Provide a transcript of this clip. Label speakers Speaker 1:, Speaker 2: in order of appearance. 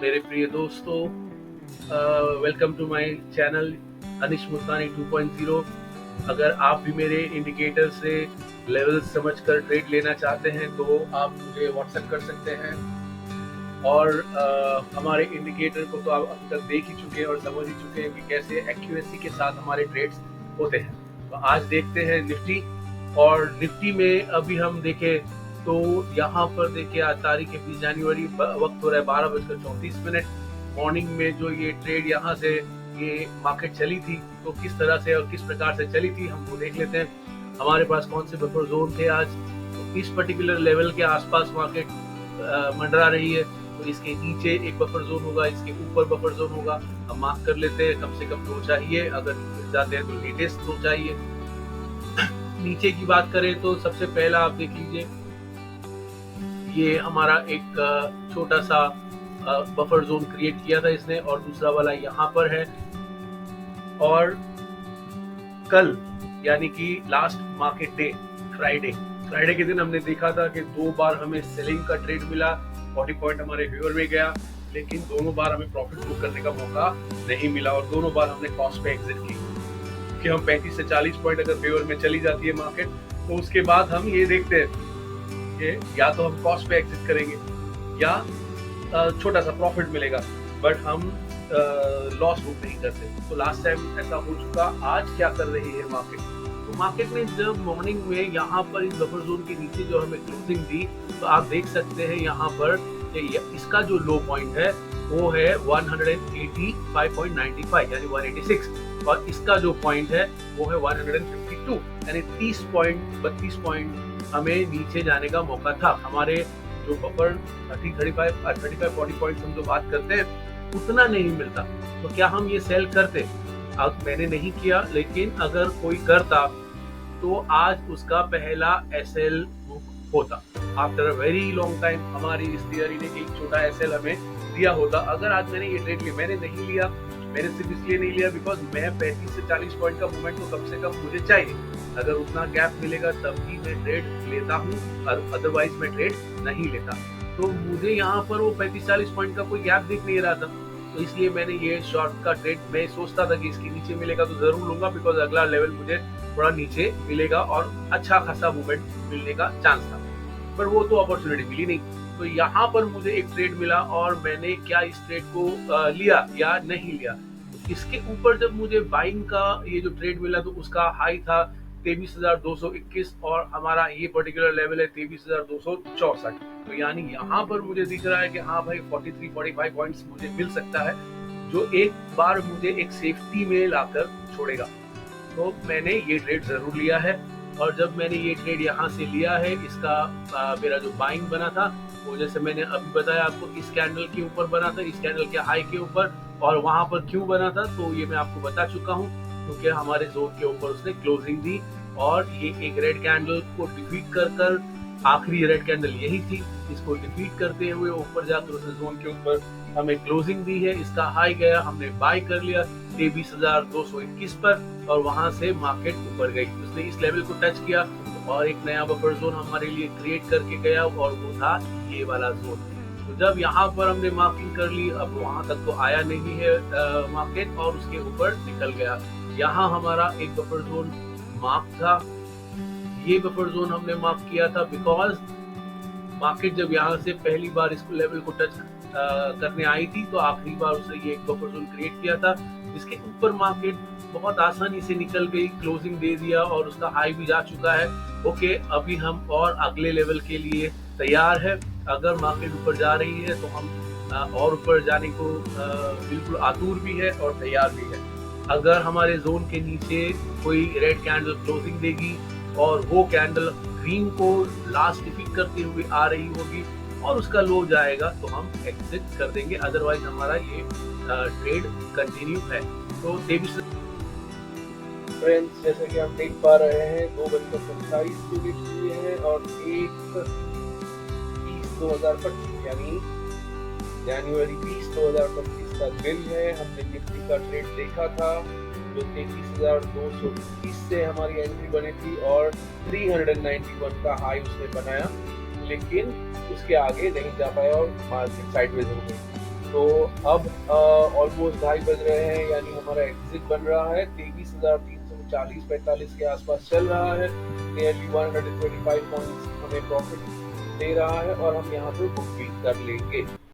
Speaker 1: मेरे प्रिय दोस्तों, वेलकम टू माय चैनल अनिश मुल्तानी 2.0। अगर आप भी मेरे इंडिकेटर से लेवल समझकर ट्रेड लेना चाहते हैं तो आप मुझे व्हाट्सएप कर सकते हैं। और हमारे इंडिकेटर को तो आप अभी तक देख ही चुके हैं और समझ ही चुके हैं कि कैसे एक्यूरेसी के साथ हमारे ट्रेड्स होते हैं। तो आज देखते हैं निफ्टी। और निफ्टी में अभी हम देखें तो यहाँ पर देखिए आज तारीख है 20 जनवरी, वक्त हो रहा है 12:34। मॉर्निंग में जो ये ट्रेड यहाँ से ये मार्केट चली थी तो किस तरह से और किस प्रकार से चली थी हम वो देख लेते हैं। हमारे पास कौन से बफर जोन थे आज। तो इस पर्टिकुलर लेवल के आसपास मार्केट मंडरा रही है। तो इसके नीचे एक बफर जोन होगा, इसके ऊपर बफर जोन होगा। हम मार्क कर लेते हैं, कम से कम 2 चाहिए, अगर मिल जाते हैं तो लेटेस्ट 2 चाहिए। नीचे की बात करें तो सबसे पहला आप देख लीजिए, ये हमारा एक छोटा सा बफर जोन क्रिएट किया था इसने, और दूसरा वाला यहाँ पर है। और कल यानी कि लास्ट मार्केट डे फ्राइडे के दिन हमने देखा था कि 2 बार हमें सेलिंग का ट्रेड मिला, 40 पॉइंट हमारे फेवर में गया, लेकिन दोनों बार हमें प्रॉफिट बुक करने का मौका नहीं मिला और दोनों बार हमने कॉस्ट पे एग्जिट की। कि हम 35 से 40 पॉइंट अगर फेवर में चली जाती है मार्केट तो उसके बाद हम ये देखते हैं कि या तो हम कॉस्ट पे एग्जिट करेंगे या छोटा सा प्रॉफिट मिलेगा, बट हम लॉस बुक नहीं करते। तो लास्ट टाइम ऐसा हो चुका। आज क्या कर रही है मार्केट? तो मार्केट ने जब मॉर्निंग में यहाँ पर इस बफर जोन के नीचे जो हमें क्लोजिंग दी तो आप देख सकते हैं यहाँ पर इसका जो लो पॉइंट है वो है 185.95 यानी 186, और इसका जो पॉइंट है वो है 152 यानी 32 पॉइंट हमें नीचे जाने का मौका था। हमारे जो बफर 35-40 पॉइंट हम जो बात करते हैं उतना नहीं मिलता। तो क्या हम ये सेल करते? अब मैंने नहीं किया, लेकिन अगर कोई करता तो आज उसका पहला एसएल बुक होता। After a very long time हमारी इस थियरी ने एक छोटा एसएल हमें दिया होता। अगर आज मैंने ये ट्रेड लिया, मैंने नहीं लिया, मैंने सिर्फ इसलिए नहीं लिया बिकॉज मैं 35 से 40 पॉइंट का मूवमेंट तो कम से कम मुझे चाहिए। अगर उतना गैप मिलेगा तभी मैं ट्रेड लेता हूँ, अदरवाइज मैं ट्रेड नहीं लेता। तो मुझे यहाँ पर वो 35-40 पॉइंट का कोई गैप दिख नहीं रहा था, तो इसलिए मैंने ये शॉर्ट का ट्रेड, मैं सोचता था कि इसके नीचे मिलेगा तो जरूर लूंगा बिकॉज अगला लेवल मुझे थोड़ा नीचे मिलेगा और अच्छा खासा मूवमेंट मिलने का चांस था, पर वो तो अपॉर्चुनिटी मिली नहीं। तो यहाँ पर मुझे एक ट्रेड मिला और मैंने क्या इस ट्रेड को लिया या नहीं लिया। तो इसके ऊपर जब मुझे बाइंग का ये जो ट्रेड मिला तो उसका हाई था 23,221 और हमारा ये पर्टिकुलर लेवल है 23,264। तो यानी यहाँ पर मुझे दिख रहा है कि हाँ भाई 43-45 पॉइंट्स मुझे मिल सकता है जो एक बार मुझे एक सेफ्टी में लाकर छोड़ेगा। तो मैंने ये ट्रेड जरूर लिया है। और जब मैंने ये ट्रेड यहाँ से लिया है, इसका मेरा जो बाइंग बना था वो जैसे मैंने अभी बताया आपको इस कैंडल के ऊपर बना था, इस कैंडल के हाई के ऊपर। और वहां पर क्यों बना था तो ये मैं आपको बता चुका हूँ, क्योंकि हमारे जोन के ऊपर उसने क्लोजिंग दी और ये एक रेड कैंडल को डिफीट कर आखिरी रेड कैंडल यही थी, इसको डिफीट करते हुए ऊपर जाकर उसने जोन के ऊपर हमें क्लोजिंग दी है। इसका हाई गया, हमने बाय कर लिया 23,221 पर और वहां से मार्केट ऊपर गई। उसने इस लेवल को टच किया और एक नया बफर जोन हमारे लिए क्रिएट करके गया और वो था ये वाला जोन। तो जब यहाँ पर हमने मार्किंग कर ली, अब वहां तक तो आया नहीं है मार्केट और उसके ऊपर निकल गया। यहाँ हमारा एक बफर जोन मार्क था, ये बफर जोन हमने मार्क किया था बिकॉज मार्केट जब यहाँ से पहली बार इस लेवल को टच करने आई थी तो आखिरी बार उसने ये एक बफर जोन क्रिएट किया था, जिसके ऊपर मार्केट बहुत आसानी से निकल गई, क्लोजिंग दे दिया और उसका हाई भी जा चुका है। ओके, अभी हम और अगले लेवल के लिए तैयार है। अगर मार्केट ऊपर जा रही है तो हम और ऊपर जाने को बिल्कुल आतुर भी है और तैयार भी है। अगर हमारे जोन के नीचे कोई रेड कैंडल क्लोजिंग देगी और वो कैंडल ग्रीन को लास्ट डिफीट करते हुए आ रही होगी और उसका लो जाएगा तो हम एग्जिट कर देंगे, अदरवाइज हमारा ये ट्रेड कंटिन्यू है। तो फ्रेंड्स, जैसा कि हम देख पा रहे हैं 2:27 यूनिट हुए हैं और 1/20/2025 यानी जनवरी 20, 2025 का दिन है। हमने निफ्टी का ट्रेड देखा था जो 33,220 से हमारी एंट्री बनी थी और 391 का हाई उसने बनाया, लेकिन उसके आगे नहीं जा पाया और मार्केट साइडवेज हो गई। तो अब ऑलमोस्ट 2:30 बज रहे हैं, यानी हमारा एग्जिट बन रहा है 23,340-45 के आसपास चल रहा है। नियरली 125 पॉइंट्स हमें प्रॉफिट दे रहा है और हम यहाँ पे बुक भी कर लेंगे।